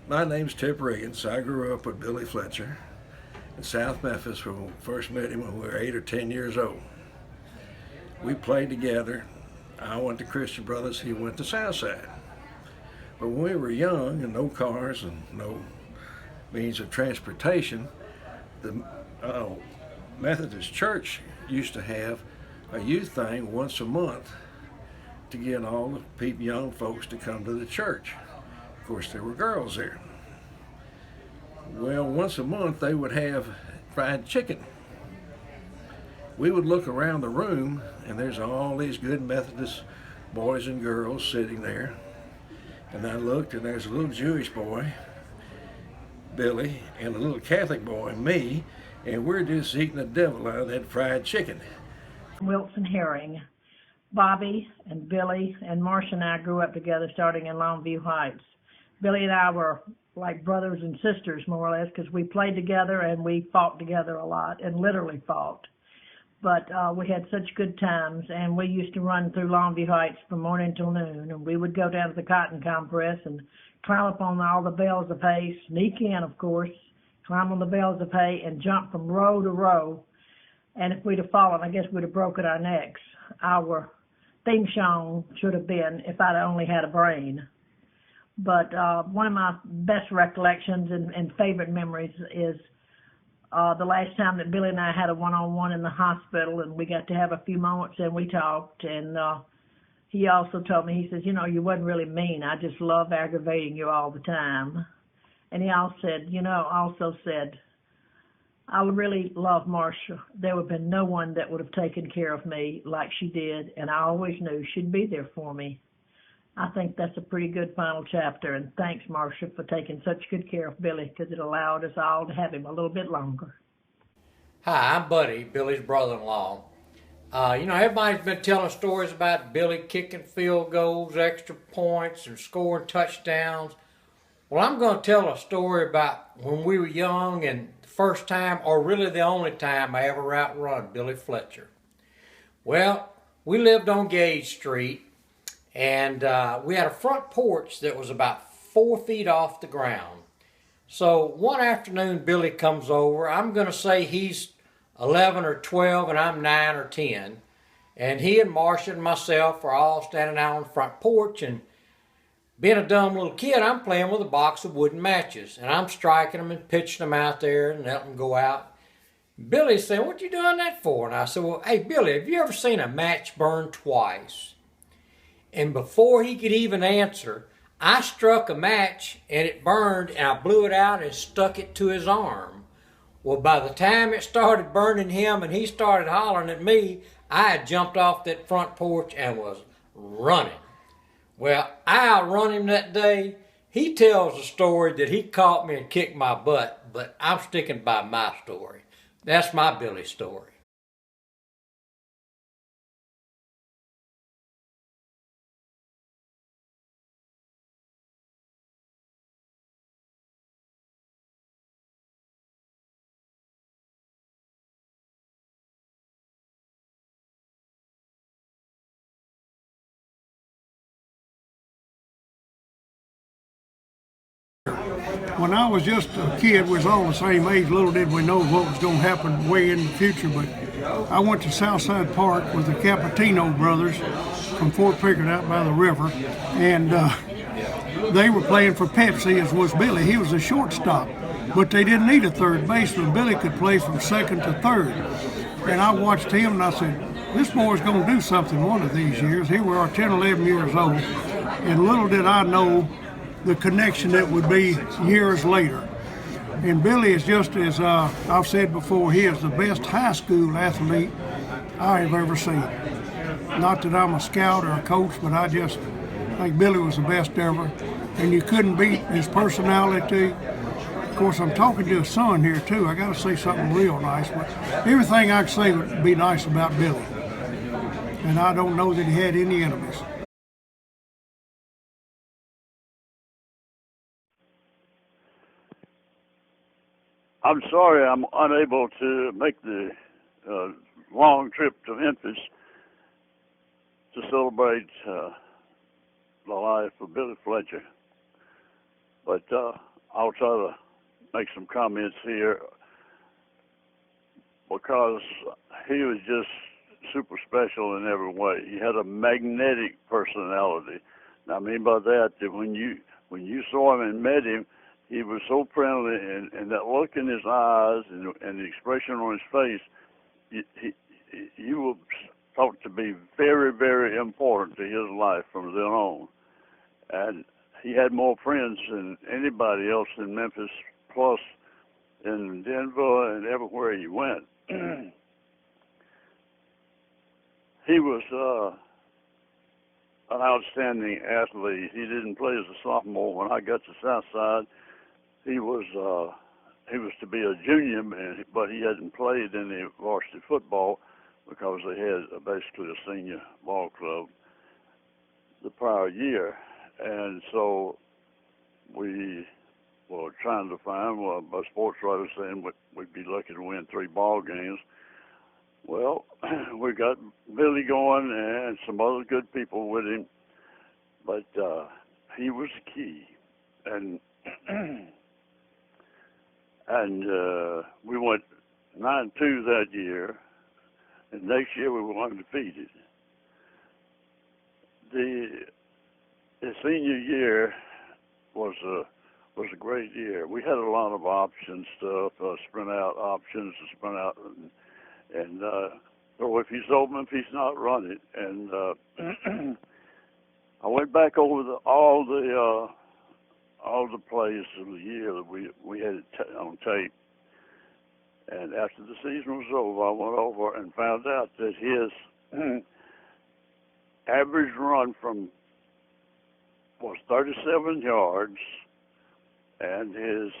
My name's Tip Riggins. I grew up with Billy Fletcher in South Memphis when we first met him when we were 8 or 10 years old. We played together. I went to Christian Brothers, he went to Southside. But when we were young and no cars and no means of transportation, the Methodist Church used to have a youth thing once a month to get all the people, young folks to come to the church. Of course, there were girls there. Well, once a month they would have fried chicken. We would look around the room and there's all these good Methodist boys and girls sitting there. And I looked and there's a little Jewish boy, Billy, and a little Catholic boy, me, and we're just eating the devil out of that fried chicken. Wilson Herring. Bobby and Billy and Marcia and I grew up together starting in Longview Heights. Billy and I were like brothers and sisters, more or less, because we played together and we fought together a lot, and literally fought. But we had such good times, and we used to run through Longview Heights from morning till noon, and we would go down to the cotton compress and climb up on all the bales of hay, sneak in, of course, climb on the bales of hay and jump from row to row. And if we'd have fallen, I guess we'd have broken our necks. Our theme song should have been If I'd Only Had a Brain. But one of my best recollections and favorite memories is the last time that Billy and I had a one-on-one in the hospital, and we got to have a few moments and we talked. And he also told me, he says, you know, you wasn't really mean. I just love aggravating you all the time. And he also said, I really love Marcia. There would have been no one that would have taken care of me like she did, and I always knew she'd be there for me. I think that's a pretty good final chapter, and thanks, Marcia, for taking such good care of Billy, because it allowed us all to have him a little bit longer. Hi, I'm Buddy, Billy's brother-in-law. Everybody's been telling stories about Billy kicking field goals, extra points, and scoring touchdowns. Well, I'm going to tell a story about when we were young and the first time, or really the only time, I ever outrun Billy Fletcher. Well, we lived on Gage Street, and we had a front porch that was about 4 feet off the ground. So one afternoon, Billy comes over. I'm going to say he's 11 or 12, and I'm 9 or 10. And he and Marcia and myself are all standing out on the front porch, and being a dumb little kid, I'm playing with a box of wooden matches, and I'm striking them and pitching them out there and letting them go out. Billy's saying, what you doing that for? And I said, well, hey, Billy, have you ever seen a match burn twice? And before he could even answer, I struck a match, and it burned, and I blew it out and stuck it to his arm. Well, by the time it started burning him and he started hollering at me, I had jumped off that front porch and was running. Well, I outrun him that day. He tells a story that he caught me and kicked my butt, but I'm sticking by my story. That's my Billy story. When I was just a kid, we was all the same age. Little did we know what was going to happen way in the future. But I went to Southside Park with the Capitino brothers from Fort Pickett out by the river, and they were playing for Pepsi, as was Billy. He was a shortstop, but they didn't need a third baseman. Billy could play from second to third. And I watched him, and I said, this boy's going to do something one of these years. Here we are, 10, 11 years old, and little did I know the connection that would be years later. And Billy is just as I've said before, he is the best high school athlete I have ever seen. Not that I'm a scout or a coach, but I just think Billy was the best ever. And you couldn't beat his personality. Of course, I'm talking to his son here too. I got to say something real nice, but everything I could say would be nice about Billy. And I don't know that he had any enemies. I'm sorry I'm unable to make the long trip to Memphis to celebrate the life of Billy Fletcher. But I'll try to make some comments here because he was just super special in every way. He had a magnetic personality. Now, I mean by that when you saw him and met him, he was so friendly, and that look in his eyes and the expression on his face, you were thought to be very, very important to his life from then on. And he had more friends than anybody else in Memphis, plus in Denver and everywhere he went. He was an outstanding athlete. He didn't play as a sophomore. When I got to Southside, he was to be a junior, but he hadn't played any varsity football because they had basically a senior ball club the prior year. And so we were trying to find, well, a sports writer saying we'd be lucky to win 3 ball games. Well, we got Billy going and some other good people with him, but he was key. And we went 9-2 that year, and next year we were undefeated. The senior year was a great year. We had a lot of option stuff, sprint out options, sprint out, and so if he's open, if he's not, run it. And I went back over all the plays of the year that we had on tape. And after the season was over, I went over and found out that his average run was 37 yards, and his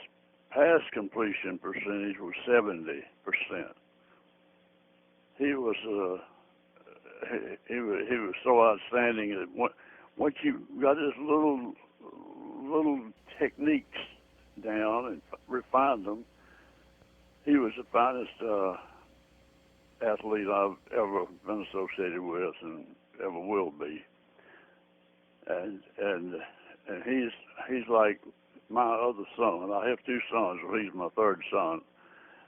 pass completion percentage was 70%. He was so outstanding that once you got his little techniques down and refined them, he was the finest athlete I've ever been associated with and ever will be. And he's like my other son. I have 2 sons, but he's my 3rd son,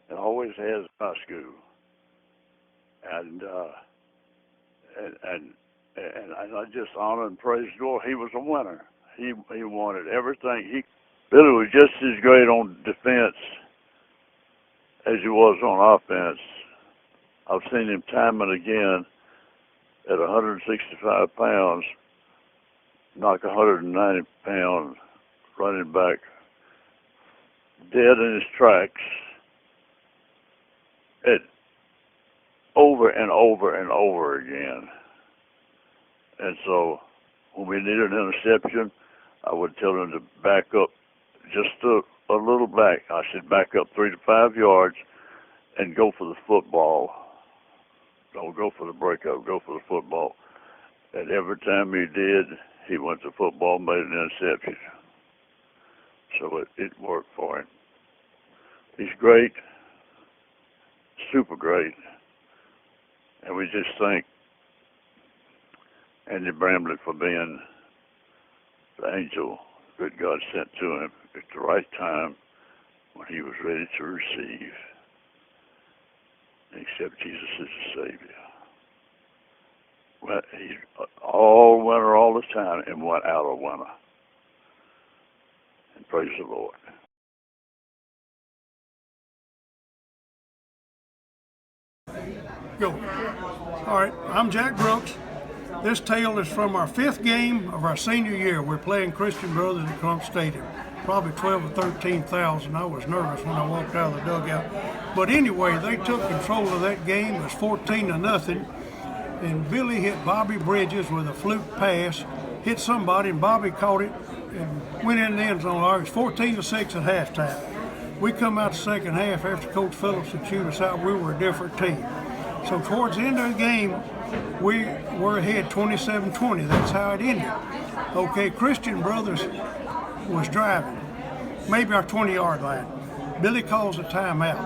and always has high school. And I just honor and praise the Lord. He was a winner. He wanted everything. Billy was just as great on defense as he was on offense. I've seen him time and again at 165 pounds knock a 190-pound running back dead in his tracks over and over and over again. And so when we needed an interception, I would tell him to back up just a little back. I said back up 3 to 5 yards and go for the football. Don't go for the breakup, go for the football. And every time he did, he went to football and made an interception. So it worked for him. He's great, super great. And we just thank Andy Bramlett for being the angel that God sent to him at the right time when he was ready to receive and accept Jesus as his Savior. Well, he's all winner all the time and went out a winner. And praise the Lord. Go. All right, I'm Jack Brooks. This tale is from our 5th game of our senior year. We're playing Christian Brothers at Crump Stadium. Probably 12 or 13,000. I was nervous when I walked out of the dugout. But anyway, they took control of that game. It was 14-0. And Billy hit Bobby Bridges with a fluke pass, hit somebody, and Bobby caught it and went in the end zone. It was 14-6 at halftime. We come out the second half after Coach Phillips had chewed us out. We were a different team. So towards the end of the game, we were ahead 27-20. That's how it ended. Okay, Christian Brothers was driving, maybe our 20-yard line. Billy calls a timeout.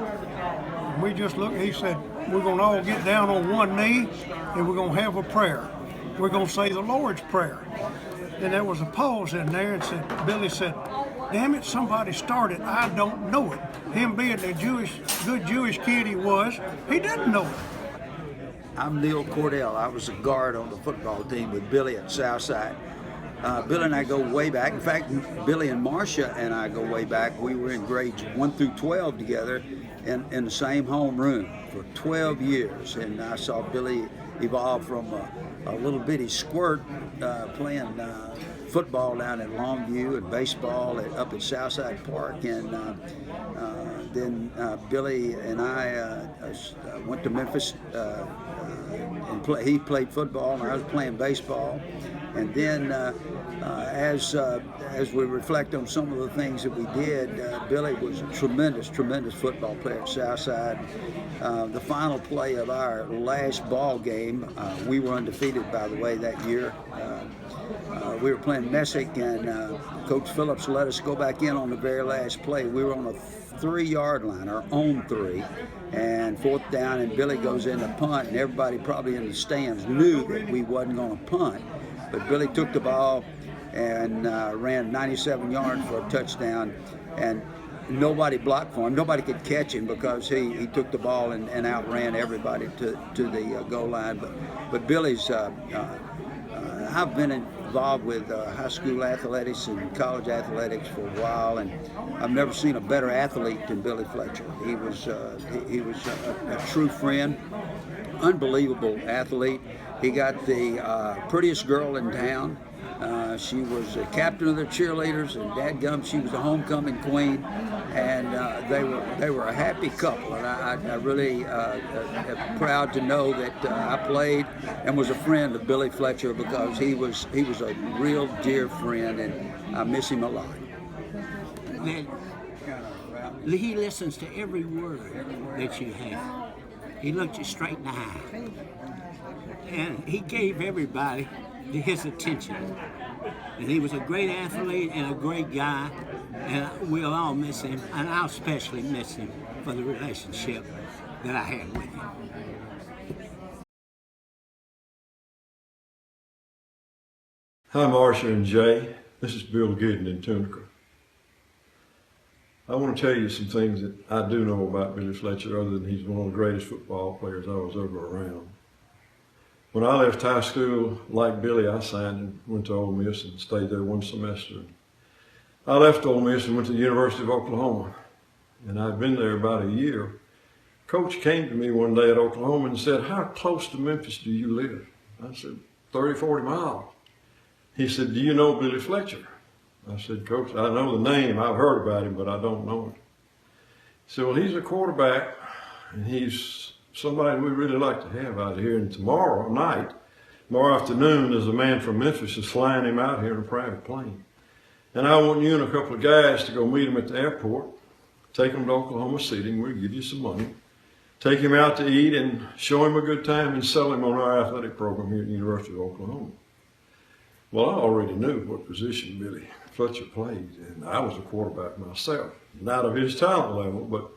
And we just looked, he said, we're going to all get down on one knee and we're going to have a prayer. We're going to say the Lord's Prayer. And there was a pause in there and Billy said, Damn it, somebody started. I don't know it. Him being the good Jewish kid he was, he didn't know it. I'm Neil Cordell. I was a guard on the football team with Billy at Southside. Billy and I go way back. In fact, Billy and Marcia and I go way back. We were in grades 1 through 12 together in the same home room for 12 years. And I saw Billy evolve from a little bitty squirt playing football down at Longview and baseball up at Southside Park. And then Billy and I went to Memphis and he played football and I was playing baseball. And then as we reflect on some of the things that we did, Billy was a tremendous football player at Southside. The final play of our last ball game, we were undefeated, by the way, that year. We were playing Messick, and Coach Phillips let us go back in on the very last play. We were on a 3-yard line, our own 3, and 4th down, and Billy goes in to punt, and everybody probably in the stands knew that we wasn't going to punt. But Billy took the ball and ran 97 yards for a touchdown, and nobody blocked for him. Nobody could catch him because he took the ball and outran everybody to the goal line. But Billy's, I've been involved with high school athletics and college athletics for a while, and I've never seen a better athlete than Billy Fletcher. He was a true friend, unbelievable athlete. He got the prettiest girl in town. She was the captain of the cheerleaders, and dadgum, she was the homecoming queen, and they were a happy couple. And I really am proud to know that I played and was a friend of Billy Fletcher, because he was a real dear friend, and I miss him a lot. Man, he listens to every word that you have. He looked you straight in the eye. And he gave everybody his attention. And he was a great athlete and a great guy, and we'll all miss him, and I'll especially miss him for the relationship that I had with him. Hi, Marcia and Jay. This is Bill Gooden in Tunica. I want to tell you some things that I do know about Billy Fletcher, other than he's one of the greatest football players I was ever around. When I left high school, like Billy, I signed and went to Ole Miss and stayed there one semester. I left Ole Miss and went to the University of Oklahoma, and I'd been there about a year. Coach came to me one day at Oklahoma and said, "How close to Memphis do you live?" I said, 30, 40 miles. He said, "Do you know Billy Fletcher?" I said, "Coach, I know the name. I've heard about him, but I don't know him." He said, "Well, he's a quarterback, and he's somebody we really like to have out here. And tomorrow afternoon, there's a man from Memphis is flying him out here in a private plane. And I want you and a couple of guys to go meet him at the airport, take him to Oklahoma City, and we'll give you some money. Take him out to eat and show him a good time and sell him on our athletic program here at the University of Oklahoma." Well, I already knew what position Billy Fletcher played, and I was a quarterback myself. Not of his talent level, but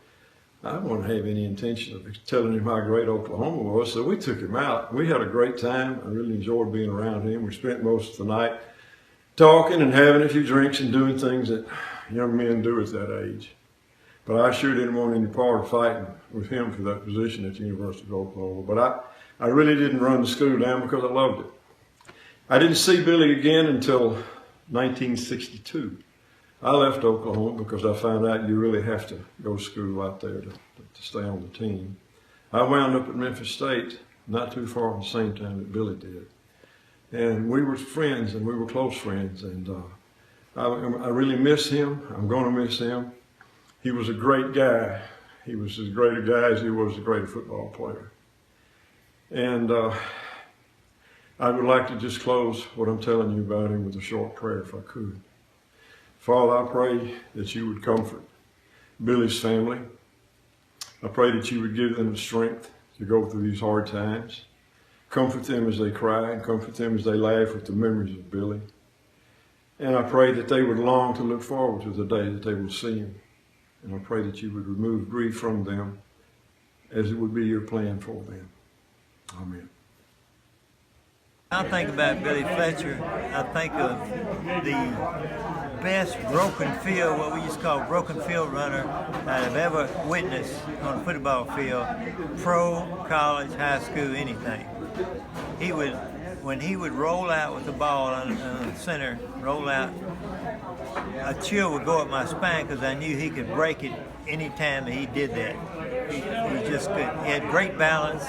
I wouldn't have any intention of telling him how great Oklahoma was, so we took him out. We had a great time. I really enjoyed being around him. We spent most of the night talking and having a few drinks and doing things that young men do at that age. But I sure didn't want any part of fighting with him for that position at the University of Oklahoma. But I really didn't run the school down because I loved it. I didn't see Billy again until 1962. I left Oklahoma because I found out you really have to go to school out there to stay on the team. I wound up at Memphis State, not too far at the same time that Billy did. And we were friends, and we were close friends, and I really miss him. I'm going to miss him. He was a great guy. He was as great a guy as he was a great football player. And I would like to just close what I'm telling you about him with a short prayer, if I could. Father, I pray that you would comfort Billy's family. I pray that you would give them the strength to go through these hard times. Comfort them as they cry, and comfort them as they laugh with the memories of Billy. And I pray that they would long to look forward to the day that they will see him. And I pray that you would remove grief from them as it would be your plan for them. Amen. I think about Billy Fletcher, I think of the best broken field, what we used to call broken field runner that I've ever witnessed on a football field, pro, college, high school, anything. When he would roll out with the ball on the center, roll out, a chill would go up my spine because I knew he could break it any time that he did that. He just could. He had great balance,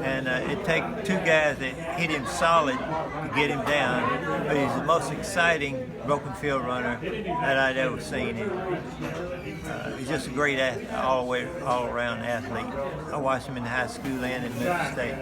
and it'd take two guys that hit him solid to get him down. But he's the most exciting broken field runner that I'd ever seen. He's just a great all-around athlete. I watched him in high school and in Memphis State.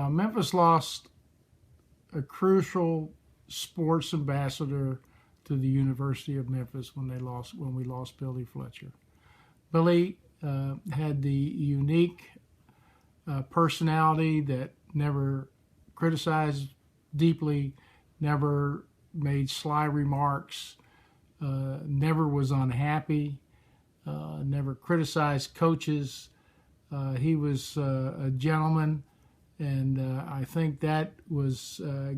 Memphis lost a crucial sports ambassador to the University of Memphis when we lost Billy Fletcher. Billy had the unique personality that never criticized deeply, never made sly remarks, never was unhappy, never criticized coaches. He was a gentleman. And I think that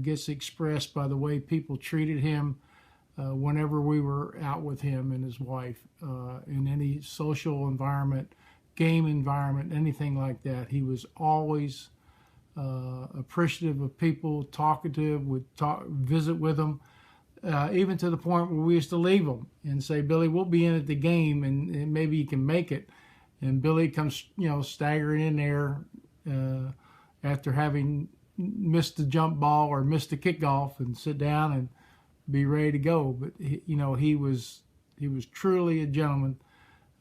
gets expressed by the way people treated him whenever we were out with him and his wife in any social environment, game environment, anything like that. He was always appreciative of people, talkative, would visit with them, even to the point where we used to leave him and say, "Billy, we'll be in at the game, and maybe you can make it." And Billy comes, staggering in there. After having missed the jump ball or missed the kickoff, and sit down and be ready to go. But he was truly a gentleman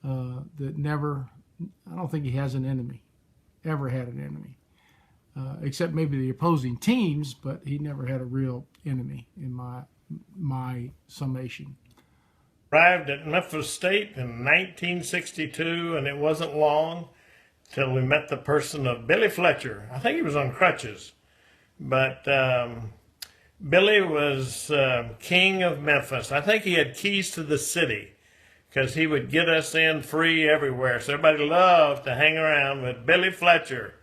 that never. I don't think he has an enemy, ever had an enemy, except maybe the opposing teams. But he never had a real enemy in my summation. Arrived at Memphis State in 1962, and it wasn't long till we met the person of Billy Fletcher. I think he was on crutches, but Billy was king of Memphis. I think he had keys to the city because he would get us in free everywhere. So everybody loved to hang around with Billy Fletcher,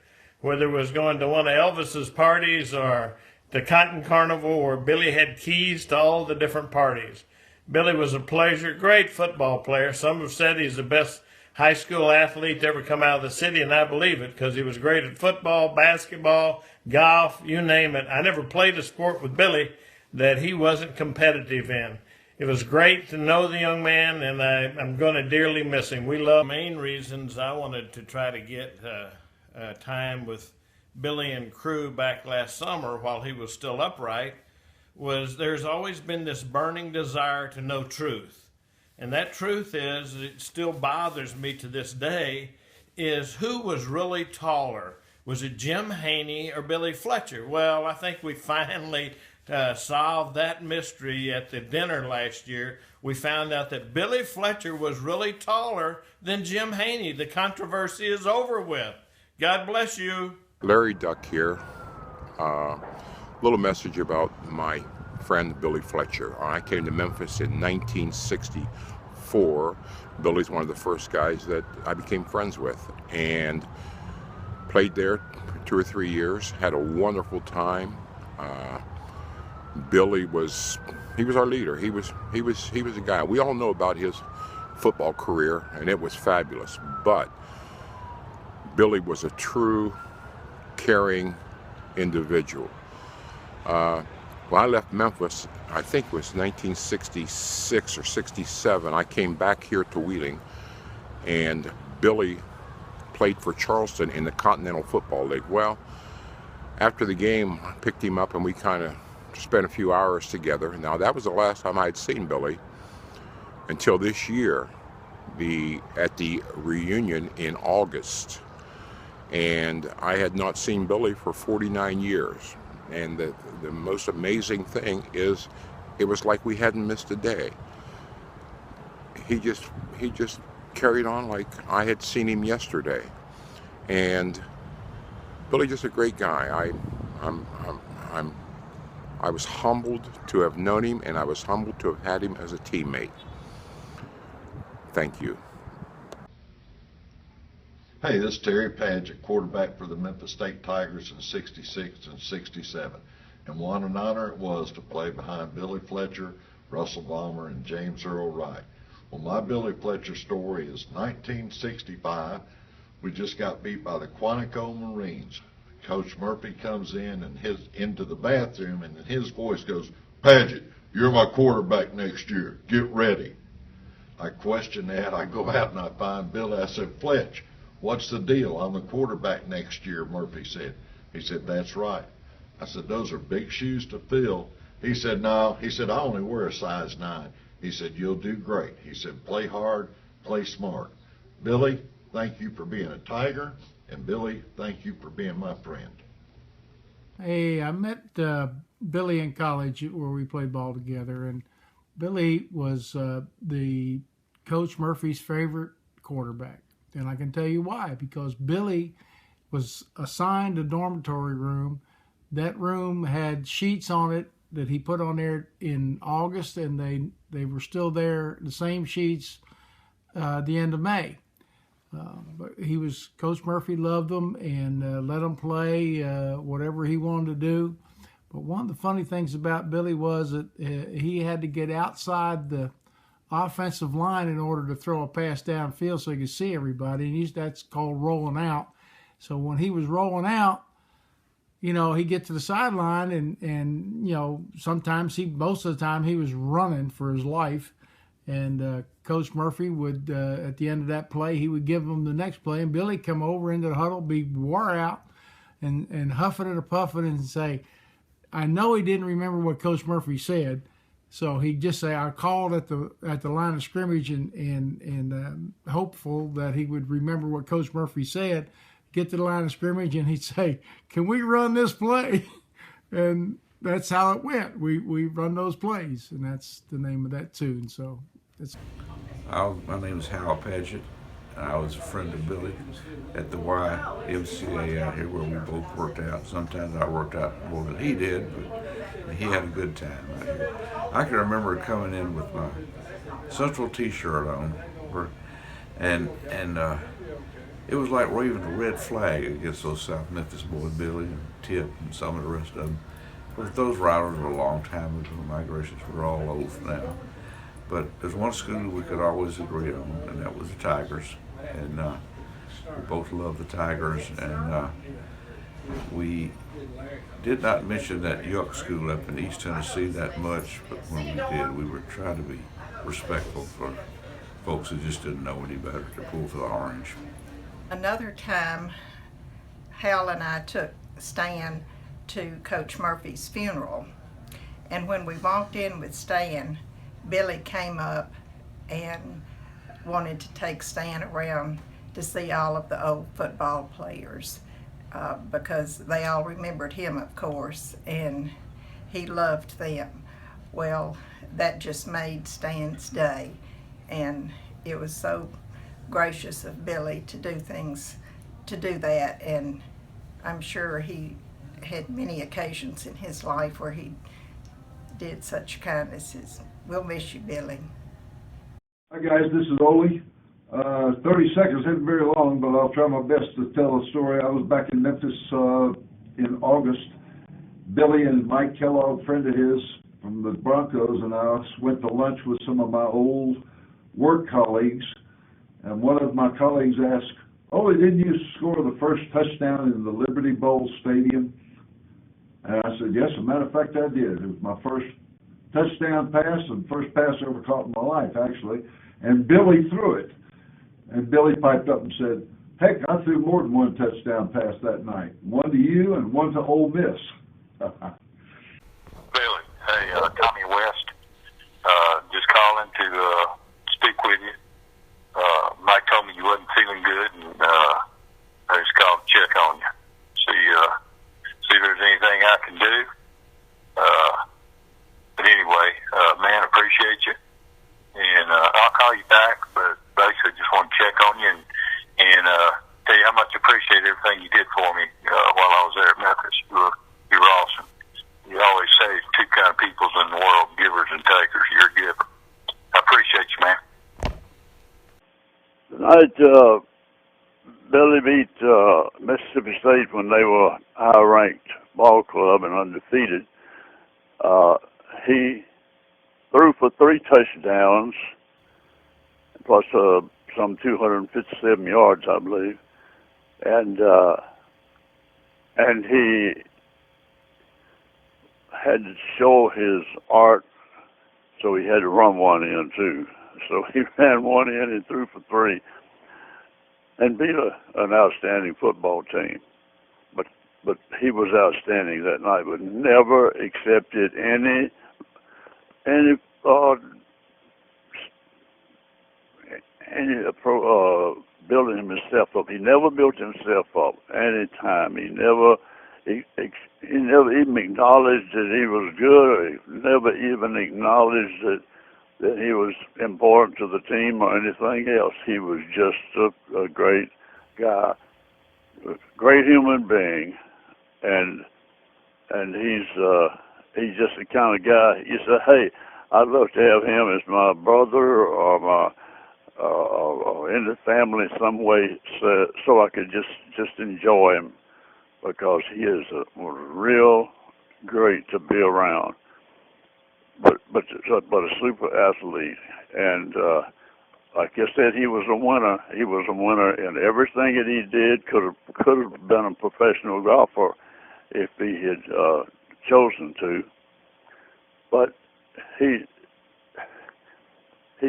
whether it was going to one of Elvis's parties or the Cotton Carnival, where Billy had keys to all the different parties. Billy was a pleasure, great football player. Some have said he's the best high school athlete to ever come out of the city, and I believe it because he was great at football, basketball, golf, you name it. I never played a sport with Billy that he wasn't competitive in. It was great to know the young man, and I'm going to dearly miss him. We love. The main reasons I wanted to try to get time with Billy and crew back last summer while he was still upright was there's always been this burning desire to know truth. And that truth is, it still bothers me to this day, is who was really taller? Was it Jim Haney or Billy Fletcher? Well, I think we finally solved that mystery at the dinner last year. We found out that Billy Fletcher was really taller than Jim Haney. The controversy is over with. God bless you. Larry Duck here. Little message about my friend Billy Fletcher. I came to Memphis in 1964. Billy's one of the first guys that I became friends with, and played there for 2 or 3 years. Had a wonderful time. Billy was our leader. He was a guy. We all know about his football career, and it was fabulous. But Billy was a true, caring individual. When I left Memphis, I think it was 1966 or 67, I came back here to Wheeling, and Billy played for Charleston in the Continental Football League. Well, after the game, I picked him up and we kind of spent a few hours together. Now, that was the last time I had seen Billy. until this year, at the reunion in August. And I had not seen Billy for 49 years. And the most amazing thing is, it was like we hadn't missed a day. He just carried on like I had seen him yesterday. And Billy just a great guy. I was humbled to have known him, and I was humbled to have had him as a teammate. Thank you. Hey, this is Terry Padgett, quarterback for the Memphis State Tigers in '66 and '67. And what an honor it was to play behind Billy Fletcher, Russell Balmer, and James Earl Wright. Well, my Billy Fletcher story is 1965. We just got beat by the Quantico Marines. Coach Murphy comes in and into the bathroom, and his voice goes, "Padgett, you're my quarterback next year. Get ready." I question that. I go out and I find Billy. I said, "Fletch, what's the deal? I'm the quarterback next year," Murphy said. He said, "That's right." I said, "Those are big shoes to fill." He said, "No." He said, "I only wear a size 9. He said, "You'll do great." He said, "Play hard, play smart." Billy, thank you for being a Tiger. And Billy, thank you for being my friend. Hey, I met Billy in college where we played ball together, and Billy was the Coach Murphy's favorite quarterback. And I can tell you why, because Billy was assigned a dormitory room. That room had sheets on it that he put on there in August, and they were still there, the same sheets, at the end of May. But Coach Murphy loved them and let them play whatever he wanted to do. But one of the funny things about Billy was that he had to get outside the offensive line in order to throw a pass downfield so he could see everybody. And that's called rolling out. So when he was rolling out, he'd get to the sideline and most of the time he was running for his life. And Coach Murphy would, at the end of that play, he would give him the next play, and Billy come over into the huddle, be wore out, and huffing and puffing and say, I know he didn't remember what Coach Murphy said, so he'd just say, I called at the line of scrimmage and hopeful that he would remember what Coach Murphy said, get to the line of scrimmage, and he'd say, can we run this play? And that's how it went. We run those plays, and that's the name of that tune. So my name is Hal Padgett. I was a friend of Billy at the YMCA out here where we both worked out. Sometimes I worked out more than he did, but he had a good time out here. I can remember coming in with my Central T-shirt on, and it was like waving a red flag against those South Memphis boys, Billy and Tip and some of the rest of them. But those rivals were a long time ago. Migrations were all old now. But there's one school we could always agree on, and that was the Tigers. And we both loved the Tigers. And we did not mention that Yuck school up in East Tennessee that much, but when we did, we were trying to be respectful for folks who just didn't know any better to pull for the orange. Another time, Hal and I took Stan to Coach Murphy's funeral, and when we walked in with Stan, Billy came up and wanted to take Stan around to see all of the old football players because they all remembered him, of course, and he loved them. Well, that just made Stan's day, and it was so gracious of Billy to do that, and I'm sure he had many occasions in his life where he did such kindnesses. We'll miss you, Billy. Hi guys, this is Ole. 30 seconds isn't very long, but I'll try my best to tell a story. I was back in Memphis in August. Billy and Mike Kellogg, a friend of his from the Broncos, and I went to lunch with some of my old work colleagues, and one of my colleagues asked, "Ole, didn't you score the first touchdown in the Liberty Bowl Stadium?" And I said, "Yes, as a matter of fact, I did. It was my first touchdown pass and first pass I ever caught in my life, actually." And Billy threw it. And Billy piped up and said, "Heck, I threw more than one touchdown pass that night. One to you and one to Ole Miss." Billy, hey, Tommy West, just calling to call you back, but basically just want to check on you and tell you how much I appreciate everything you did for me while I was there at Memphis. You were awesome. You always say two kind of peoples in the world, givers and takers. You're a giver. I appreciate you, man. Tonight, Billy beat Mississippi State when they were a high-ranked ball club and undefeated. He threw for 3 touchdowns, plus some 257 yards, I believe. And he had to show his art, so he had to run one in too. So he ran one in and threw for 3, and beat an outstanding football team. But he was outstanding that night, but never accepted any building himself up. He never built himself up any time. He never even acknowledged that he was good, or he never even acknowledged that he was important to the team or anything else. He was just a great guy, a great human being, and he's just the kind of guy you say, hey, I'd love to have him as my brother or in the family some way, so I could just enjoy him, because he is real great to be around. But a super athlete, and like I said, he was a winner. He was a winner in everything that he did. Could have been a professional golfer if he had chosen to. But he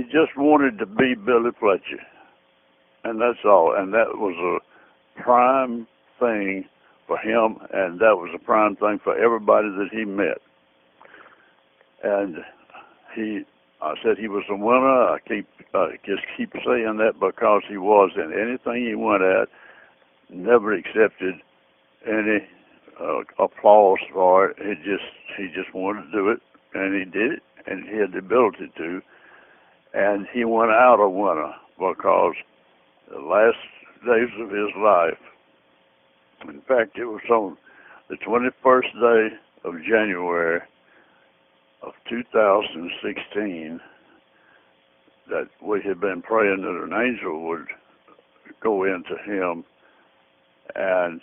just wanted to be Billy Fletcher, and that's all. And that was a prime thing for him, and that was a prime thing for everybody that he met. And I said he was a winner. I just keep saying that because he was, in anything he went at, never accepted any applause for it. He just wanted to do it, and he did it, and he had the ability to. And he went out a winner, because the last days of his life, in fact, it was on the 21st day of January of 2016 that we had been praying that an angel would go into him and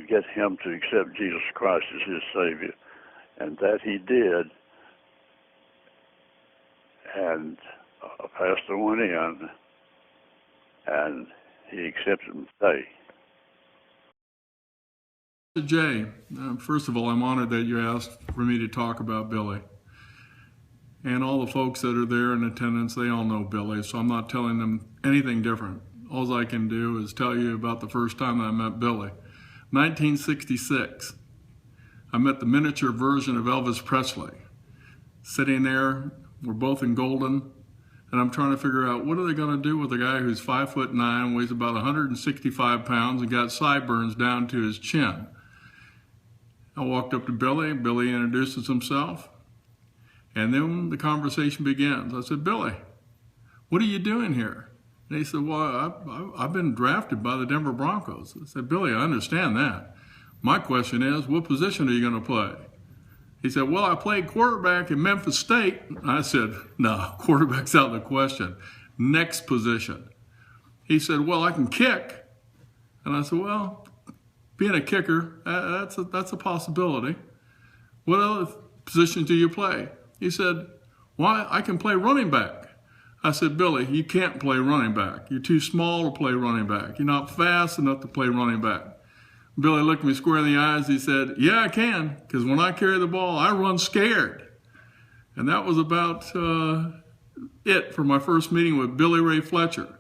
get him to accept Jesus Christ as his Savior. And that he did. And a pastor went in, and he accepted him today. Jay, first of all, I'm honored that you asked for me to talk about Billy. And all the folks that are there in attendance, they all know Billy, so I'm not telling them anything different. All I can do is tell you about the first time I met Billy. 1966, I met the miniature version of Elvis Presley. Sitting there, we're both in Golden, and I'm trying to figure out what are they going to do with a guy who's 5'9", weighs about 165 pounds, and got sideburns down to his chin. I walked up to Billy. Billy introduces himself, and then the conversation begins. I said, Billy, what are you doing here? And he said, well, I've been drafted by the Denver Broncos. I said, Billy, I understand that. My question is, what position are you going to play? He said, well, I played quarterback in Memphis State. I said, no, quarterback's out of the question. Next position. He said, well, I can kick. And I said, well, being a kicker, that's a possibility. What other positions do you play? He said, well, I can play running back. I said, Billy, you can't play running back. You're too small to play running back. You're not fast enough to play running back. Billy looked me square in the eyes. He said, yeah, I can, because when I carry the ball, I run scared. And that was about it for my first meeting with Billy Ray Fletcher.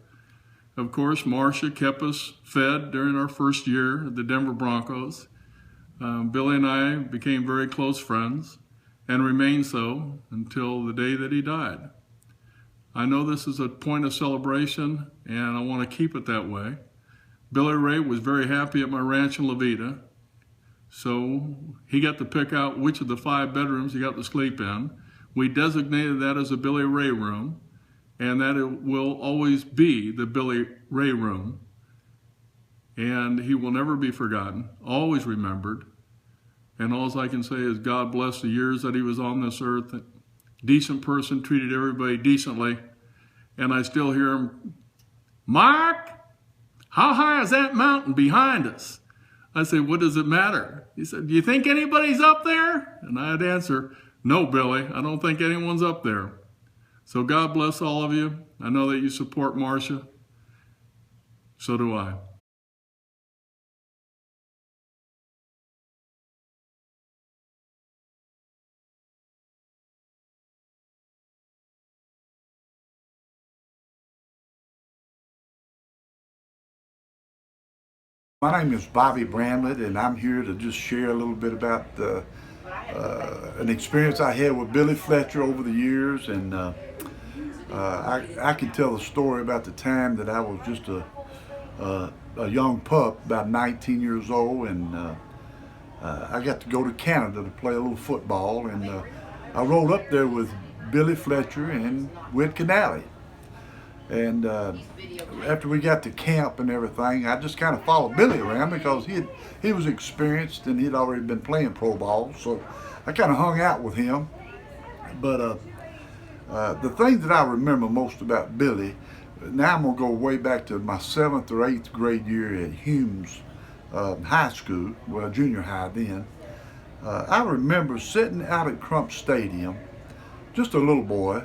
Of course, Marcia kept us fed during our first year at the Denver Broncos. Billy and I became very close friends and remained so until the day that he died. I know this is a point of celebration, and I want to keep it that way. Billy Ray was very happy at my ranch in La Veta, so he got to pick out which of the 5 bedrooms he got to sleep in. We designated that as a Billy Ray room, and that it will always be the Billy Ray room. And he will never be forgotten, always remembered. And all I can say is God bless the years that he was on this earth. Decent person, treated everybody decently. And I still hear him, "Mark, how high is that mountain behind us?" I say, "What does it matter?" He said, "Do you think anybody's up there?" And I'd answer, "No, Billy, I don't think anyone's up there." So God bless all of you. I know that you support Marcia. So do I. My name is Bobby Bramlett, and I'm here to just share a little bit about an experience I had with Billy Fletcher over the years. And I can tell a story about the time that I was just a young pup, about 19 years old, and I got to go to Canada to play a little football. And I rolled up there with Billy Fletcher and Whit Canale. And after we got to camp and everything, I just kind of followed Billy around because he was experienced and he'd already been playing pro ball. So I kind of hung out with him. But the thing that I remember most about Billy, now I'm going to go way back to my 7th or 8th grade year at Humes High School, well, junior high then. I remember sitting out at Crump Stadium, just a little boy,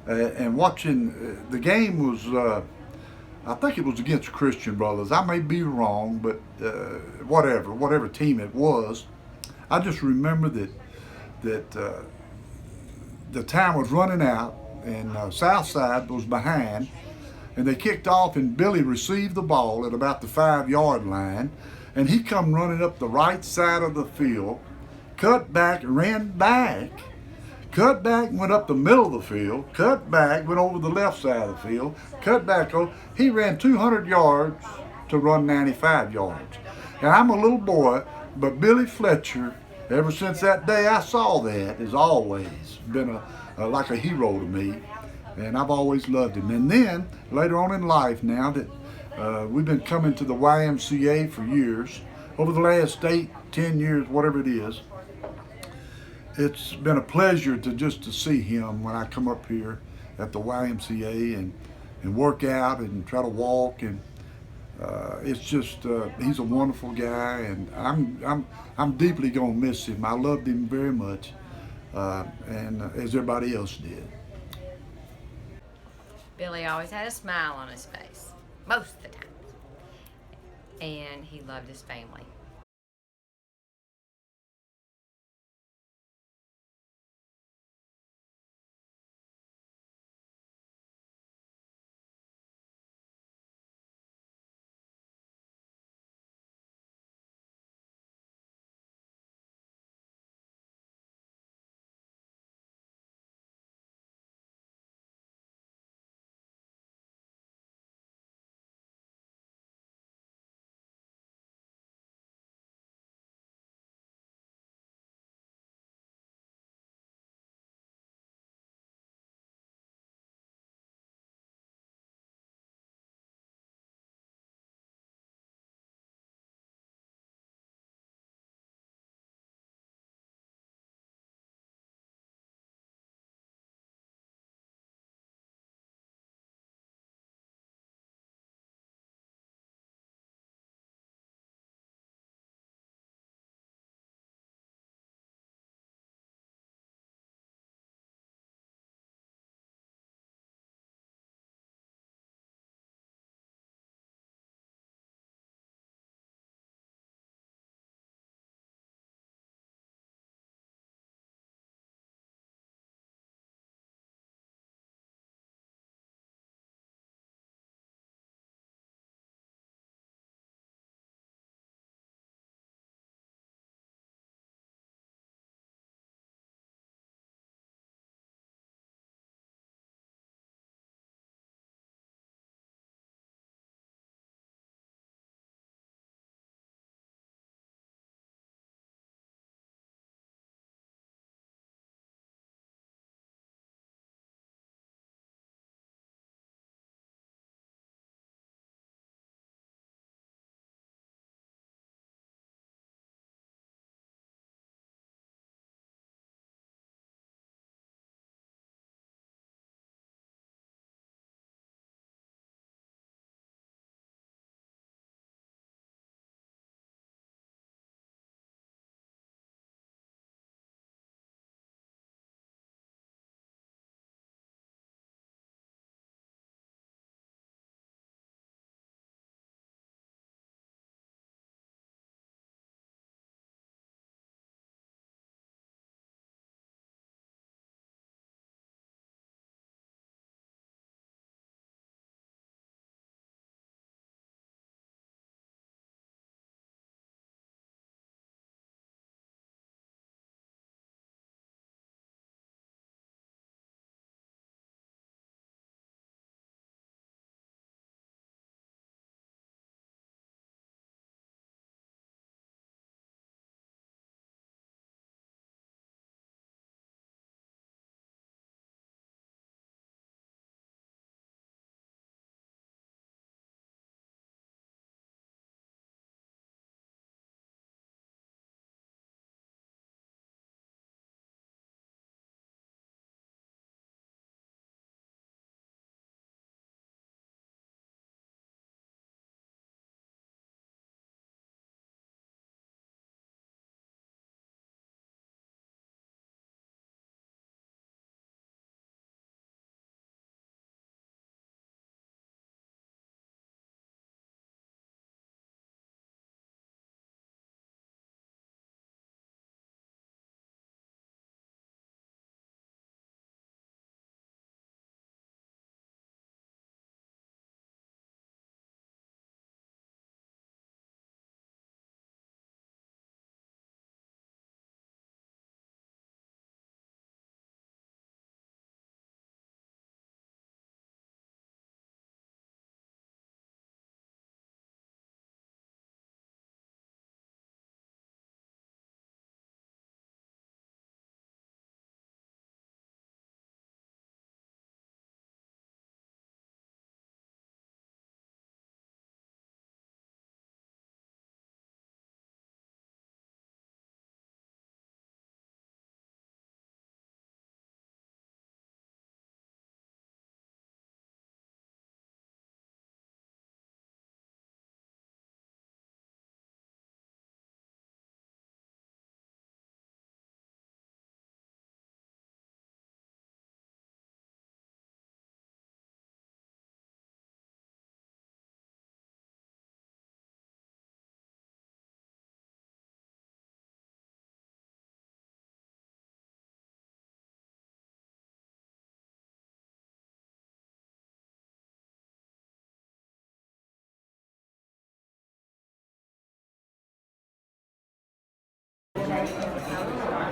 and watching, the game was, I think it was against Christian Brothers. I may be wrong, but whatever team it was, I just remember that the time was running out and Southside was behind, and they kicked off and Billy received the ball at about the 5-yard line, and he come running up the right side of the field, cut back, ran back, cut back, went up the middle of the field, cut back, went over the left side of the field, cut back. He ran 200 yards to run 95 yards. And I'm a little boy, but Billy Fletcher, ever since that day I saw that, has always been like a hero to me. And I've always loved him. And then, later on in life now that we've been coming to the YMCA for years, over the last 8, 10 years, whatever it is, it's been a pleasure to see him when I come up here at the YMCA and work out and try to walk, and it's just he's a wonderful guy, and I'm deeply gonna miss him. I loved him very much, and as everybody else did. Billy always had a smile on his face, most of the time, and he loved his family.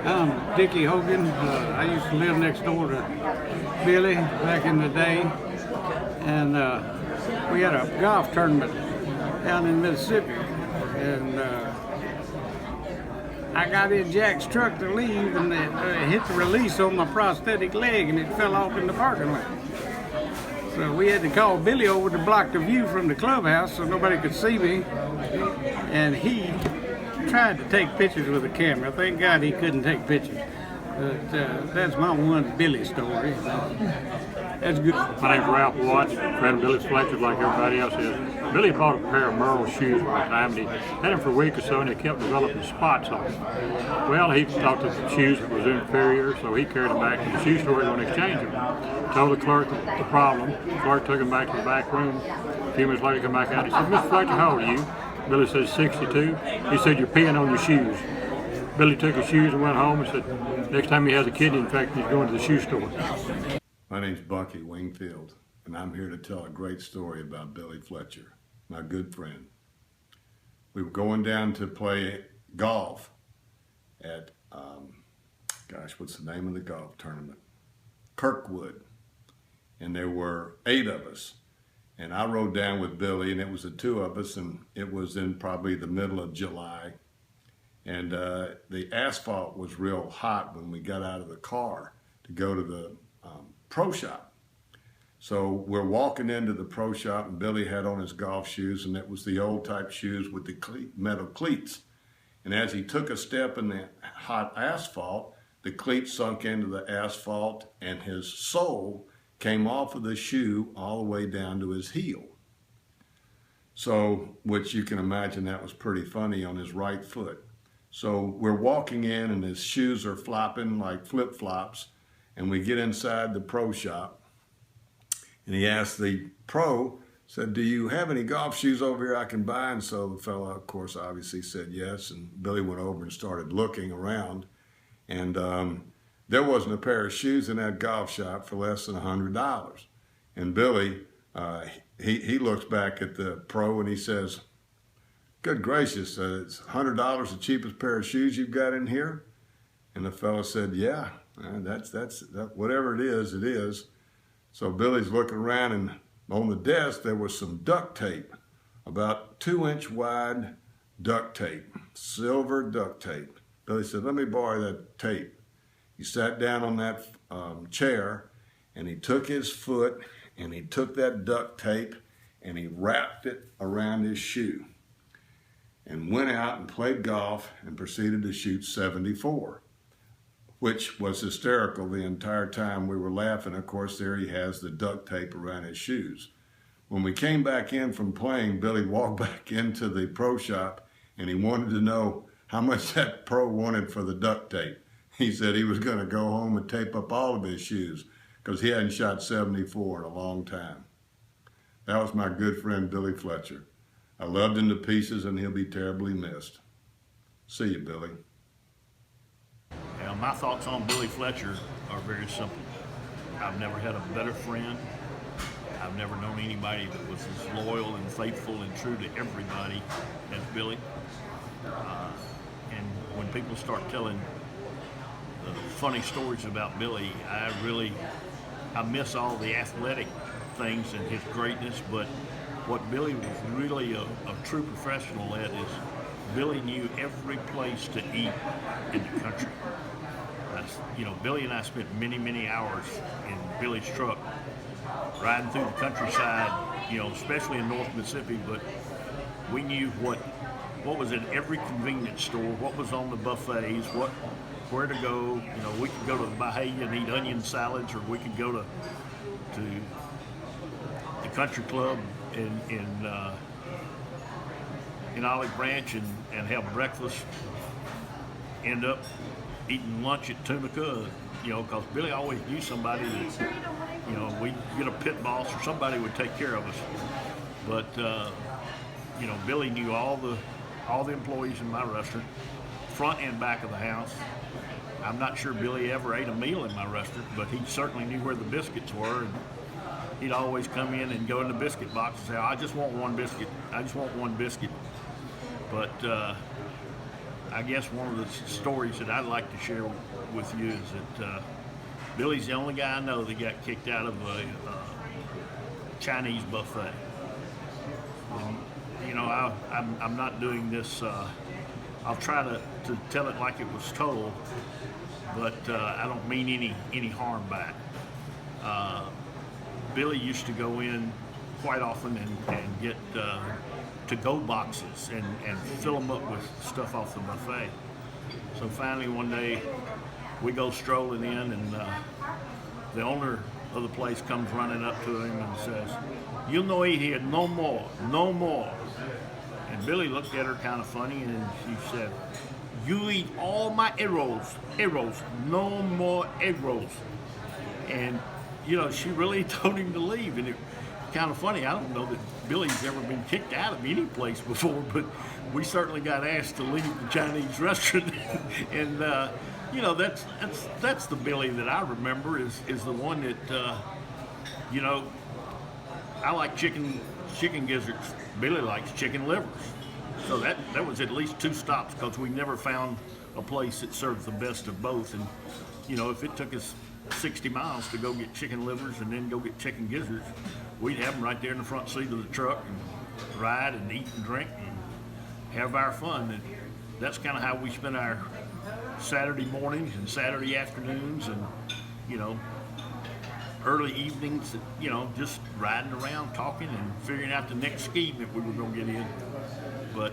I'm Dickie Hogan. I used to live next door to Billy back in the day, and we had a golf tournament down in Mississippi, and I got in Jack's truck to leave, and it hit the release on my prosthetic leg, and it fell off in the parking lot. So we had to call Billy over to block the view from the clubhouse so nobody could see me, and he tried to take pictures with a camera. Thank God he couldn't take pictures. But that's my one Billy story. That's good. My name's Ralph Watts, friend of Billy Fletcher, like everybody else is. Billy bought a pair of Merle shoes one time, and he had them for a week or so, and they kept developing spots on them. Well, he thought that the shoes was inferior, so he carried them back to the shoe store and exchange them. Told the clerk the problem. The clerk took him back to the back room. A few minutes later, he came back out. He said, "Mr. Fletcher, how old are you?" Billy said, 62. He said, "You're peeing on your shoes." Billy took his shoes and went home and said, next time he has a kidney infection, he's going to the shoe store. My name's Bucky Wingfield, and I'm here to tell a great story about Billy Fletcher, my good friend. We were going down to play golf at, what's the name of the golf tournament? Kirkwood. And there were 8 of us. And I rode down with Billy, and it was the 2 of us, and it was in probably the middle of July. And the asphalt was real hot when we got out of the car to go to the pro shop. So we're walking into the pro shop, and Billy had on his golf shoes, and it was the old type shoes with the metal cleats. And as he took a step in the hot asphalt, the cleats sunk into the asphalt, and his sole came off of the shoe all the way down to his heel. So, which you can imagine that was pretty funny on his right foot. So we're walking in, and his shoes are flopping like flip-flops, and we get inside the pro shop, and he asked the pro, said, "Do you have any golf shoes over here I can buy?" And so the fellow, of course, obviously said yes, and Billy went over and started looking around, and there wasn't a pair of shoes in that golf shop for less than $100. And Billy, he looks back at the pro and he says, "Good gracious, it's $100 the cheapest pair of shoes you've got in here?" And the fellow said, "Yeah, that's whatever it is, it is." So Billy's looking around, and on the desk there was some duct tape, about 2-inch wide duct tape, silver duct tape. Billy said, "Let me borrow that tape." He sat down on that chair, and he took his foot, and he took that duct tape, and he wrapped it around his shoe, and went out and played golf and proceeded to shoot 74, which was hysterical the entire time. We were laughing. Of course, there he has the duct tape around his shoes. When we came back in from playing, Billy walked back into the pro shop, and he wanted to know how much that pro wanted for the duct tape. He said he was going to go home and tape up all of his shoes because he hadn't shot 74 in a long time. That was my good friend Billy Fletcher. I loved him to pieces, and he'll be terribly missed. See you, Billy. My thoughts on Billy Fletcher are very simple. I've never had a better friend. I've never known anybody that was as loyal and faithful and true to everybody as Billy. And when people start telling funny stories about Billy, I miss all the athletic things and his greatness, but what Billy was really a true professional at is Billy knew every place to eat in the country. Billy and I spent many hours in Billy's truck riding through the countryside, especially in North Mississippi, but we knew what was in every convenience store, what was on the buffets, where to go. We could go to the Bahia and eat onion salads, or we could go to the country club in Olive Branch and have breakfast, end up eating lunch at Tunica, because Billy always knew somebody that, we'd get a pit boss or somebody would take care of us. But, Billy knew all the employees in my restaurant, front and back of the house. I'm not sure Billy ever ate a meal in my restaurant, but he certainly knew where the biscuits were. And he'd always come in and go in the biscuit box and say, "I just want one biscuit. I just want one biscuit." But I guess one of the stories that I'd like to share with you is that Billy's the only guy I know that got kicked out of a Chinese buffet. And, you know, I'm not doing this. I'll try to tell it like it was told, but I don't mean any harm by it. Billy used to go in quite often and get to-go boxes and fill them up with stuff off the buffet. So finally one day we go strolling in, and the owner of the place comes running up to him and says, "You no eat here no more, no more." And Billy looked at her kind of funny, and she said, "You eat all my egg rolls, no more egg rolls." And you know, she really told him to leave, and it kind of funny. I don't know that Billy's ever been kicked out of any place before, but we certainly got asked to leave the Chinese restaurant. And you know, that's the Billy that I remember is the one that you know, I like chicken gizzards. Billy likes chicken livers. So that was at least 2 stops, because we never found a place that served the best of both. And you know, if it took us 60 miles to go get chicken livers and then go get chicken gizzards, we'd have them right there in the front seat of the truck and ride and eat and drink and have our fun. And that's kind of how we spend our Saturday mornings and Saturday afternoons, and you know, early evenings, you know, just riding around talking and figuring out the next scheme that we were going to get in. But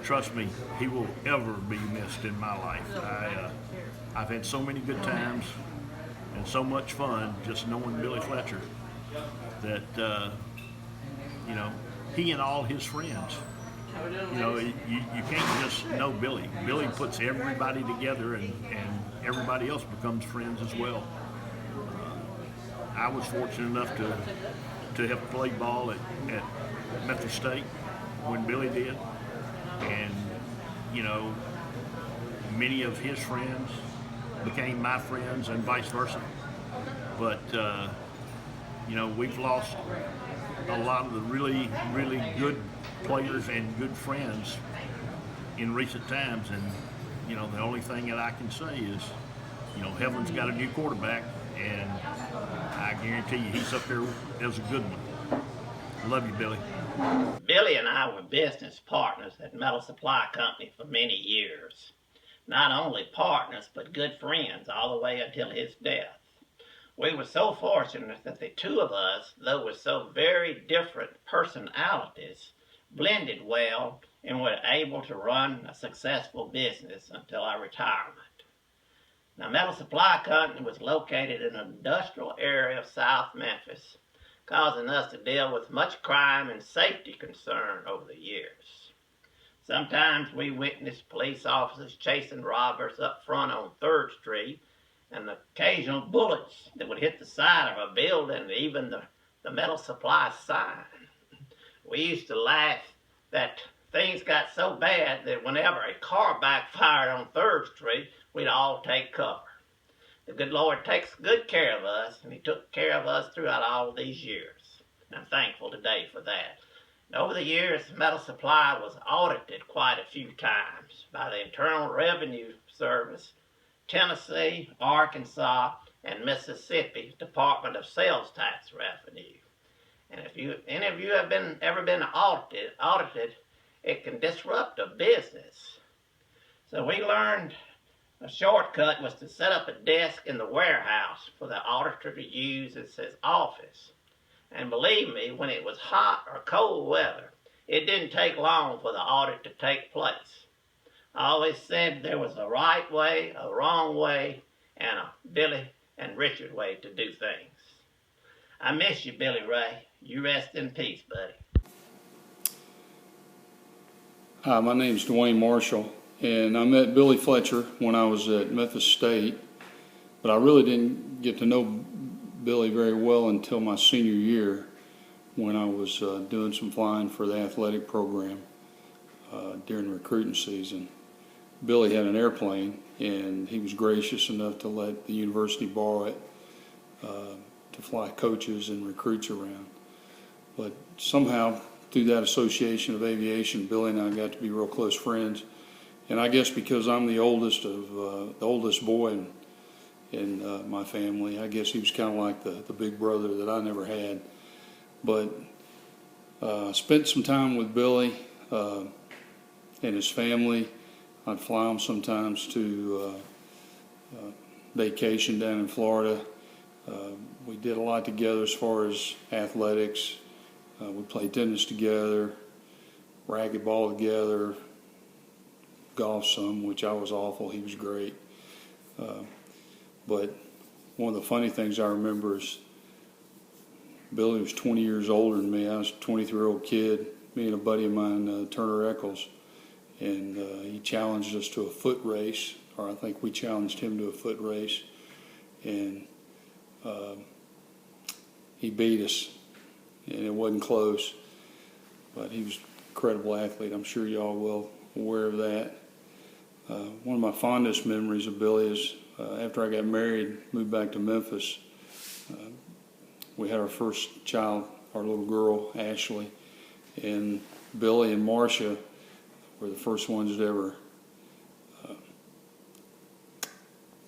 trust me, he will ever be missed in my life. I've had so many good times and so much fun just knowing Billy Fletcher that you know, he and all his friends, you know, you can't just know Billy. Billy puts everybody together, and everybody else becomes friends as well. I was fortunate enough to have played ball at Memphis State when Billy did, and you know, many of his friends became my friends and vice versa. But you know, we've lost a lot of the really, really good players and good friends in recent times, and you know, the only thing that I can say is, you know, Heaven's got a new quarterback, and I guarantee you he's up there as a good one. Love you, Billy. Billy and I were business partners at Metal Supply Company for many years. Not only partners, but good friends all the way until his death. We were so fortunate that the two of us, though with so very different personalities, blended well and were able to run a successful business until our retirement. Now, Metal Supply Company was located in an industrial area of South Memphis, causing us to deal with much crime and safety concern over the years. Sometimes we witnessed police officers chasing robbers up front on 3rd Street, and the occasional bullets that would hit the side of a building and even the metal supply sign. We used to laugh that things got so bad that whenever a car backfired on 3rd Street, we'd all take cover. The good Lord takes good care of us, and he took care of us throughout all of these years. And I'm thankful today for that. And over the years, Metal Supply was audited quite a few times by the Internal Revenue Service, Tennessee, Arkansas, and Mississippi Department of Sales Tax Revenue. And if any of you have ever been audited, it can disrupt a business. So we learned a shortcut was to set up a desk in the warehouse for the auditor to use as his office. And believe me, when it was hot or cold weather, it didn't take long for the audit to take place. I always said there was a right way, a wrong way, and a Billy and Richard way to do things. I miss you, Billy Ray. You rest in peace, buddy. Hi, my name's Dwayne Marshall, and I met Billy Fletcher when I was at Memphis State, but I really didn't get to know Billy very well until my senior year when I was doing some flying for the athletic program during recruiting season. Billy had an airplane, and he was gracious enough to let the university borrow it to fly coaches and recruits around. But somehow, through that association of aviation, Billy and I got to be real close friends. And I guess because I'm the oldest boy in my family, I guess he was kind of like the big brother that I never had. But spent some time with Billy and his family. I'd fly him sometimes to vacation down in Florida. We did a lot together as far as athletics. We played tennis together, racquetball together, golf some, which I was awful. He was great. But one of the funny things I remember is Billy was 20 years older than me. I was a 23-year-old kid, me and a buddy of mine, Turner Eccles, and he challenged us to a foot race, or I think we challenged him to a foot race, and he beat us, and it wasn't close, but he was an incredible athlete. I'm sure y'all well aware of that. One of my fondest memories of Billy is after I got married, moved back to Memphis, we had our first child, our little girl, Ashley, and Billy and Marcia were the first ones that ever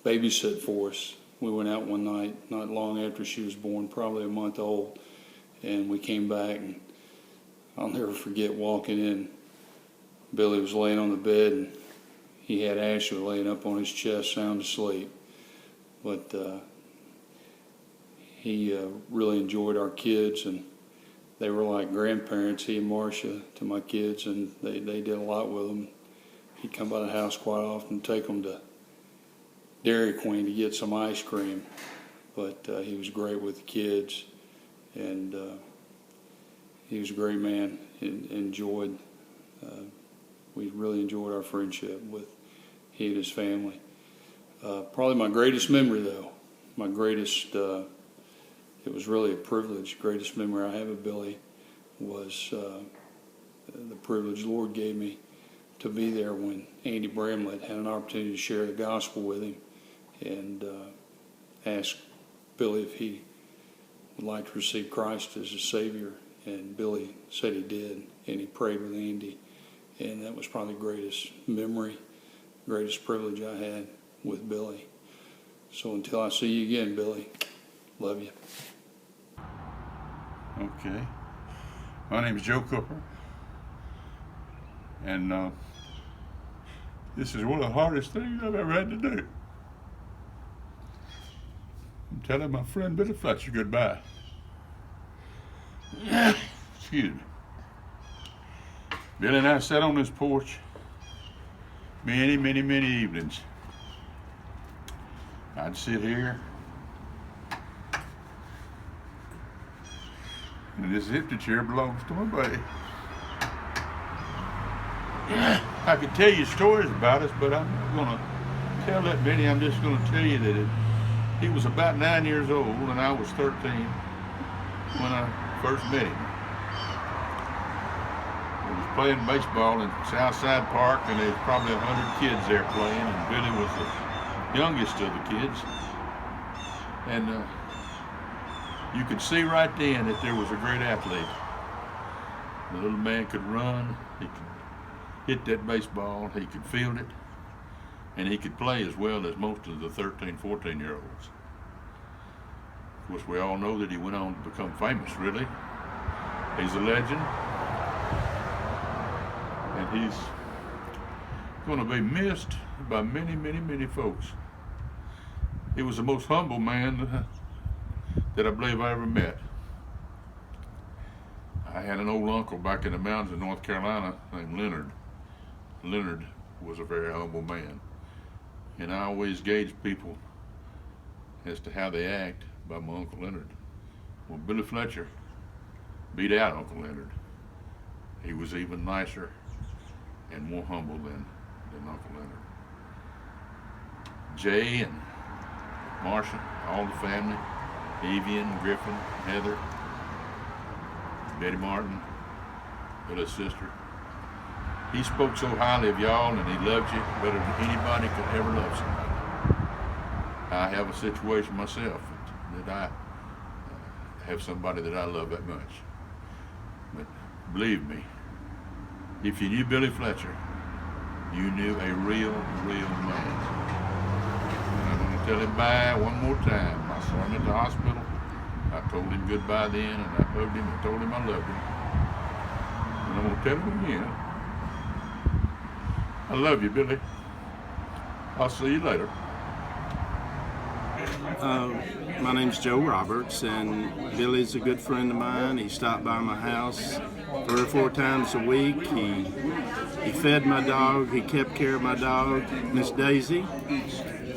babysit for us. We went out one night, not long after she was born, probably a month old, and we came back, and I'll never forget walking in. Billy was laying on the bed, and he had Ashley laying up on his chest, sound asleep. But he really enjoyed our kids, and they were like grandparents, he and Marcia, to my kids, and they did a lot with them. He'd come by the house quite often and take them to Dairy Queen to get some ice cream. But he was great with the kids, and he was a great man. We really enjoyed our friendship with he and his family. Probably my greatest memory, though, it was really a privilege. Greatest memory I have of Billy was the privilege the Lord gave me to be there when Andy Bramlett had an opportunity to share the gospel with him, and asked Billy if he would like to receive Christ as his Savior, and Billy said he did, and he prayed with Andy, and that was probably the greatest memory, greatest privilege I had with Billy. So until I see you again, Billy, love you. Okay. My name is Joe Cooper, and this is one of the hardest things I've ever had to do. I'm telling my friend Billy Fletcher goodbye. Excuse me. Billy and I sat on this porch many, many, many evenings. I'd sit here, and this empty chair belongs to my buddy. I could tell you stories about us, but I'm not going to tell that many. I'm just going to tell you that he was about 9 years old, and I was 13 when I first met him. We was playing baseball in Southside Park, and there was probably 100 kids there playing, and Billy was the youngest of the kids. And you could see right then that there was a great athlete. The little man could run, he could hit that baseball, he could field it, and he could play as well as most of the 13, 14-year-olds. Of course, we all know that he went on to become famous, really. He's a legend, and he's going to be missed by many, many, many folks. He was the most humble man that I believe I ever met. I had an old uncle back in the mountains in North Carolina named Leonard. Leonard was a very humble man, and I always gauge people as to how they act by my Uncle Leonard. Well, Billy Fletcher beat out Uncle Leonard. He was even nicer and more humble than Uncle Leonard. Jay and Marcia, all the family, Evian, Griffin, Heather, Betty Martin, Billy's sister. He spoke so highly of y'all, and he loved you better than anybody could ever love somebody. I have a situation myself that I have somebody that I love that much. But believe me, if you knew Billy Fletcher, you knew a real man. And I'm going to tell him bye one more time. I saw him at the hospital. I told him goodbye then, and I hugged him and told him I loved him. And I'm going to tell him again. I love you, Billy. I'll see you later. My name's Joe Roberts, and Billy's a good friend of mine. He stopped by my house 3 or 4 times a week. He fed my dog. He kept care of my dog, Miss Daisy,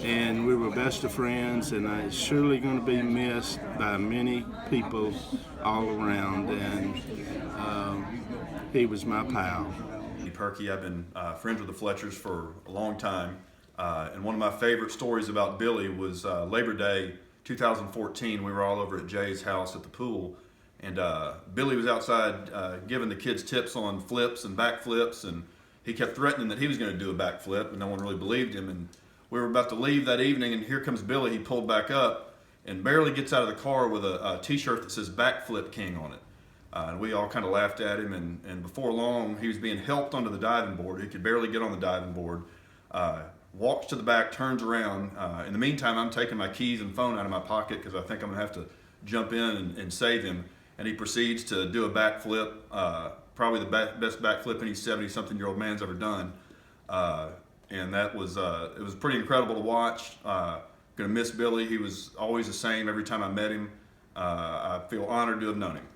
and we were best of friends. And it's surely going to be missed by many people all around. And he was my pal. Perky, I've been friends with the Fletchers for a long time. And one of my favorite stories about Billy was Labor Day 2014. We were all over at Jay's house at the pool, and Billy was outside giving the kids tips on flips and back flips, and he kept threatening that he was going to do a backflip, and no one really believed him. And we were about to leave that evening, and here comes Billy. He pulled back up and barely gets out of the car with a t-shirt that says Backflip King on it. And we all kind of laughed at him, and before long he was being helped onto the diving board. He could barely get on the diving board. Walks to the back, turns around. In the meantime, I'm taking my keys and phone out of my pocket because I think I'm going to have to jump in and save him. And he proceeds to do a backflip, probably the best backflip any 70-something-year-old man's ever done. And that was, it was pretty incredible to watch. Going to miss Billy. He was always the same every time I met him. I feel honored to have known him.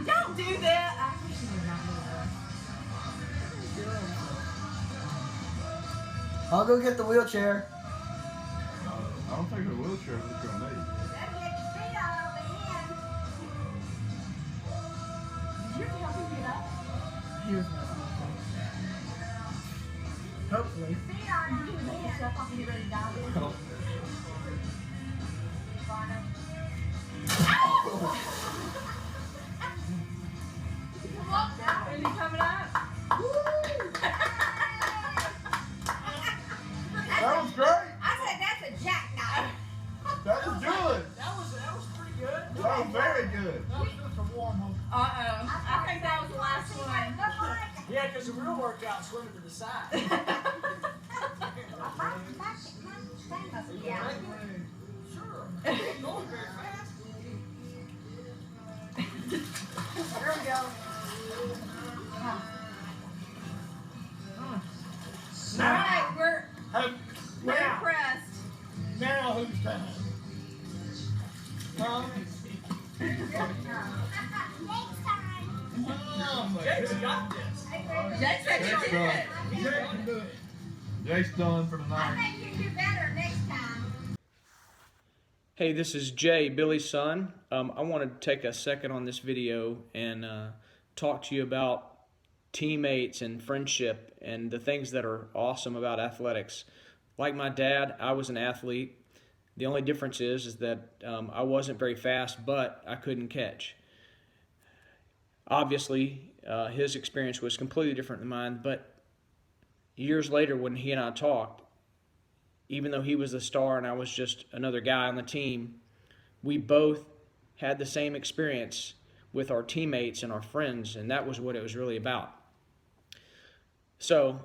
Don't do that. I'll go get the wheelchair. I don't think the wheelchair is what you'll need. Hopefully. You ready to dive? Are you coming up? That was great. I said that's a jackknife. That was good. That was pretty good. That was very good. That was just a warm up. I think that was the last one. Yeah, because the real workout swimming to the side. Yeah. Sure. Going very fast. There we go. All right, we're impressed. Now who's time? Jake's got this. Jake said you did it. Jake can do it. Jake's done for tonight. I think you do better next time. Hey, this is Jay, Billy's son. I want to take a second on this video and talk to you about teammates and friendship and the things that are awesome about athletics. Like my dad, I was an athlete. The only difference is that I wasn't very fast, but I couldn't catch. Obviously, his experience was completely different than mine, but years later when he and I talked, even though he was the star and I was just another guy on the team, we both had the same experience with our teammates and our friends, and that was what it was really about. So,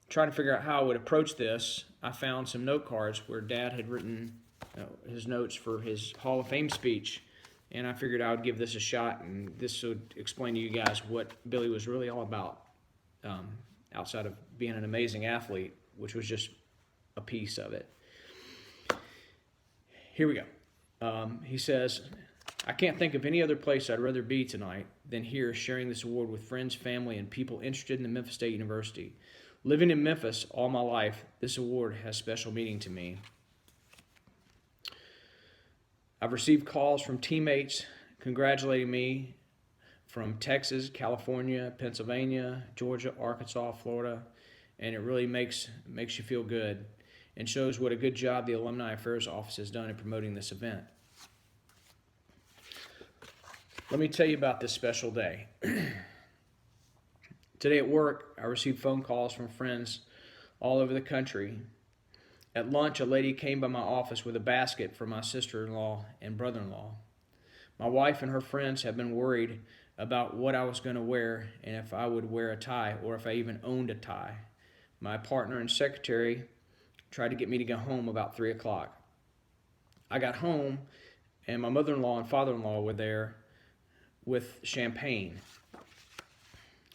trying to figure out how I would approach this, I found some note cards where Dad had written his notes for his Hall of Fame speech, and I figured I would give this a shot, and this would explain to you guys what Billy was really all about, outside of being an amazing athlete, which was just a piece of it. Here we go. He says, I can't think of any other place I'd rather be tonight than here sharing this award with friends, family, and people interested in the Memphis State University. Living in Memphis all my life, this award has special meaning to me. I've received calls from teammates congratulating me from Texas, California, Pennsylvania, Georgia, Arkansas, Florida, and it really makes you feel good and shows what a good job the Alumni Affairs Office has done in promoting this event. Let me tell you about this special day. Today at work, I received phone calls from friends all over the country. At lunch, a lady came by my office with a basket for my sister-in-law and brother-in-law. My wife and her friends have been worried about what I was going to wear and if I would wear a tie or if I even owned a tie. My partner and secretary tried to get me to go home about 3 o'clock. I got home and my mother-in-law and father-in-law were there with champagne.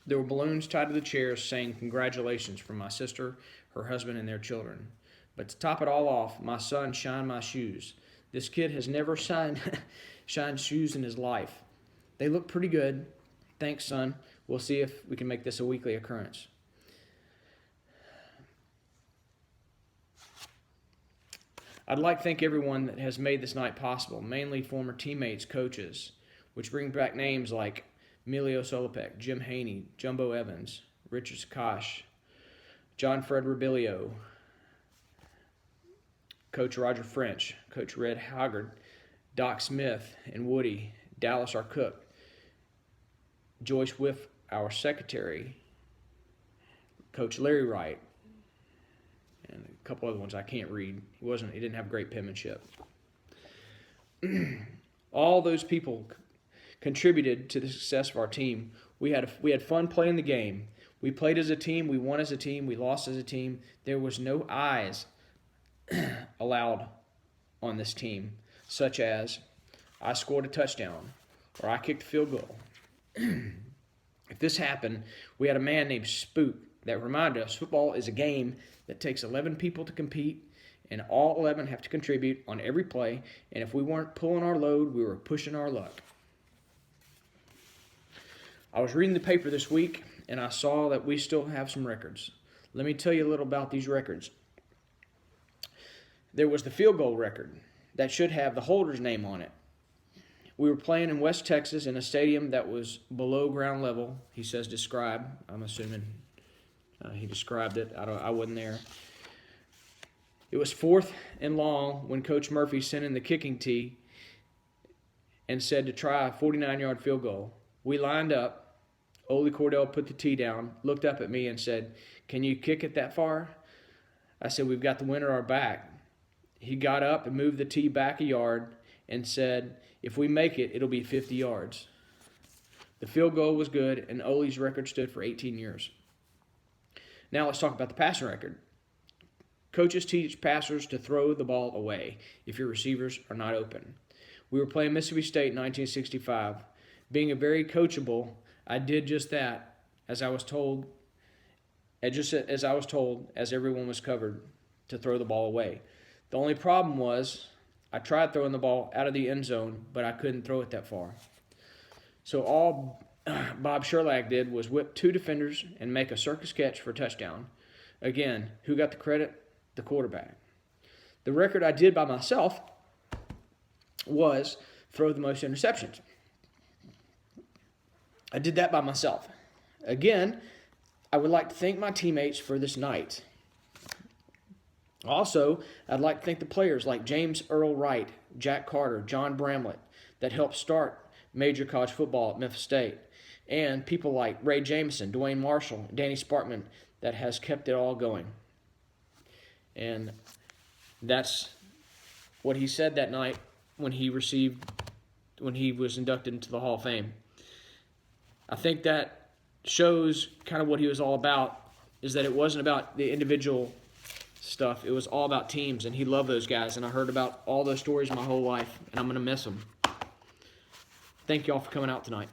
There were balloons tied to the chairs saying congratulations from my sister, her husband, and their children. But to top it all off, my son shined my shoes. This kid has never shined shoes in his life. They look pretty good. Thanks, son. We'll see if we can make this a weekly occurrence. I'd like to thank everyone that has made this night possible, mainly former teammates, coaches, which bring back names like Emilio Solopek, Jim Haney, Jumbo Evans, Richard Sakash, John Fred Rabilio, Coach Roger French, Coach Red Hoggard, Doc Smith and Woody, Dallas our cook, Joyce Whiff, our secretary, Coach Larry Wright, and a couple other ones I can't read. He didn't have great penmanship. All those people contributed to the success of our team. We had fun playing the game. We played as a team, we won as a team, we lost as a team. There was no I's allowed on this team, such as I scored a touchdown or I kicked a field goal. If this happened, we had a man named Spook that reminded us football is a game that takes 11 people to compete, and all 11 have to contribute on every play, and if we weren't pulling our load, we were pushing our luck. I was reading the paper this week, and I saw that we still have some records. Let me tell you a little about these records. There was the field goal record that should have the holder's name on it. We were playing in West Texas in a stadium that was below ground level. He says describe. I'm assuming he described it. I wasn't there. It was 4th and long when Coach Murphy sent in the kicking tee and said to try a 49-yard field goal. We lined up. Ole Cordell put the tee down, looked up at me and said, "Can you kick it that far?" I said, "We've got the wind at our back." He got up and moved the tee back a yard and said, "If we make it, it'll be 50 yards. The field goal was good, and Ole's record stood for 18 years. Now let's talk about the passing record. Coaches teach passers to throw the ball away if your receivers are not open. We were playing Mississippi State in 1965. Being a very coachable, I did just that, as everyone was covered, to throw the ball away. The only problem was I tried throwing the ball out of the end zone, but I couldn't throw it that far. So all Bob Sherlag did was whip 2 defenders and make a circus catch for a touchdown. Again, who got the credit? The quarterback. The record I did by myself was throw the most interceptions. I did that by myself. Again, I would like to thank my teammates for this night. Also, I'd like to thank the players like James Earl Wright, Jack Carter, John Bramlett that helped start major college football at Memphis State, and people like Ray Jameson, Dwayne Marshall, Danny Sparkman that has kept it all going. And that's what he said that night when he was inducted into the Hall of Fame. I think that shows kind of what he was all about, is that it wasn't about the individual stuff. It was all about teams, and he loved those guys, and I heard about all those stories my whole life, and I'm going to miss them. Thank you all for coming out tonight.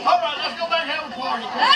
All right, let's go back and have a party.